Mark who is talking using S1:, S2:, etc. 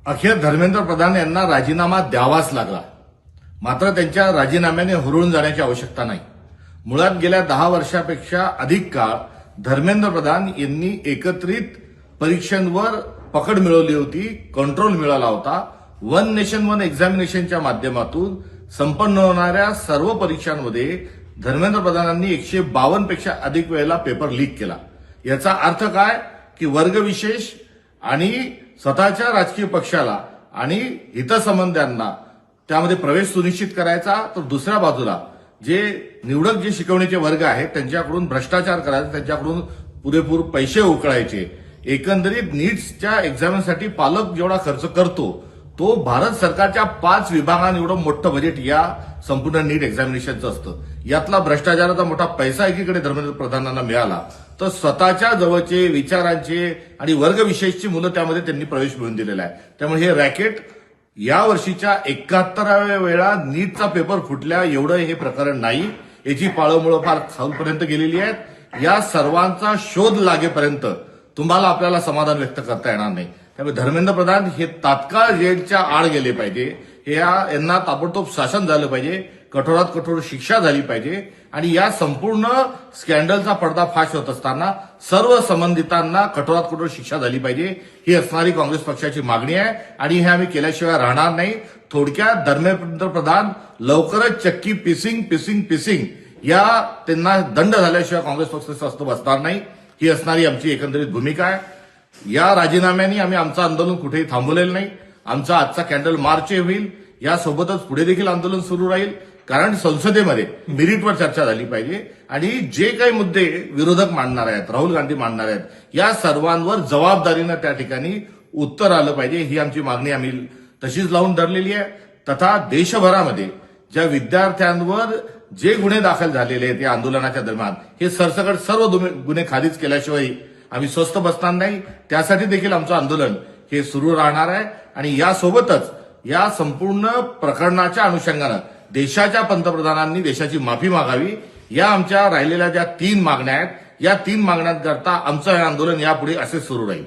S1: अखेर धर्मेंद्र प्रधान यांना राजीनामा द्यावाच लागला. मात्र त्यांच्या राजीनाम्याने हुरळून जाण्याची आवश्यकता नाही. मुळात गेल्या 10 वर्षापेक्षा अधिक काळ धर्मेंद्र प्रधान यांनी एकत्रित परीक्षांवर पकड मिळवली होती, कंट्रोल मिळाला होता. वन नेशन वन एक्झामिनेशनच्या माध्यमातून संपन्न होणाऱ्या सर्व परीक्षांमध्ये धर्मेंद्र प्रधानांनी 152 पेक्षा अधिक वेळेला पेपर लीक केला. याचा अर्थ काय की वर्गविशेष आणि स्वतःच्या राजकीय पक्षाला आणि हितसंबंधांना त्यामध्ये प्रवेश सुनिश्चित करायचा, तर दुसऱ्या बाजूला जे निवडक जे शिकवणीचे वर्ग आहेत त्यांच्याकडून भ्रष्टाचार करायचा, त्यांच्याकडून पुरेपूर पैसे उकळायचे. एकंदरीत नीट्सच्या एक्झामसाठी पालक जेवढा खर्च करतो तो भारत सरकारच्या 5 विभागांनी एवढं मोठं बजेट या संपूर्ण नीट एक्झामिनेशनचं असतं. यातला भ्रष्टाचाराचा मोठा पैसा एकीकडे धर्मेंद्र प्रधानांना मिळाला, तर स्वतःच्या जवळचे विचारांचे आणि वर्गविशेषची मुलं त्यामध्ये त्यांनी प्रवेश मिळवून दिलेला आहे. त्यामुळे हे रॅकेट या वर्षीच्या 71व्या वेळा नीटचा पेपर फुटल्या एवढं हे प्रकरण नाही. याची पाळंमुळं फार खालपर्यंत गेलेली आहेत. या सर्वांचा शोध लागेपर्यंत तुम्हाला आपल्याला समाधान व्यक्त करता येणार नाही. त्यामुळे धर्मेंद्र प्रधान हे तात्काळ जेलच्या आड गेले पाहिजे. यांना ताबडतोब शासन झालं पाहिजे, कठोरात कठोर शिक्षा झाली पाहिजे आणि या संपूर्ण स्कॅन्डलचा पर्दाफाश होत असताना सर्व संबंधितांना कठोरात कठोर शिक्षा झाली पाहिजे. ही असणारी काँग्रेस पक्षाची मागणी आहे आणि हे आम्ही केल्याशिवाय राहणार नाही. थोडक्यात धर्मेंद्र प्रधान लवकरच चक्की पिसिंग या त्यांना दंड झाल्याशिवाय काँग्रेस पक्ष स्वस्थ बसणार नाही. ही असणारी आमची एकंदरीत भूमिका आहे. या राजीनाम्याने आम्ही आमचं आंदोलन कुठेही थांबवलेलं नाही. आमचा आजचा कॅन्डल मार्च होईल. यासोबतच पुढे देखील आंदोलन सुरू राहील, कारण संसदेमध्ये मेरिटवर चर्चा झाली पाहिजे आणि जे काही मुद्दे विरोधक मांडणार आहेत, राहुल गांधी मांडणार आहेत, या सर्वांवर जबाबदारीनं त्या ठिकाणी उत्तर आलं पाहिजे. ही आमची मागणी आम्ही तशीच लावून धरलेली आहे. तथा देशभरामध्ये ज्या विद्यार्थ्यांवर जे गुन्हे दाखल झालेले आहेत या आंदोलनाच्या दरम्यान, हे सरसकट सर्व गुन्हे खारिज केल्याशिवाय आम्ही स्वस्थ बसणार नाही. त्यासाठी देखील आमचं आंदोलन हे सुरू राहणार आहे आणि यासोबतच या संपूर्ण प्रकरणाच्या अनुषंगानं देशाच्या पंतप्रधानांनी देशाची माफी मागावी. या आमच्या राहिलेल्या ज्या 3 मागण्या आहेत, या 3 मागण्यांकरता आमचं हे आंदोलन यापुढे असे सुरू राहील.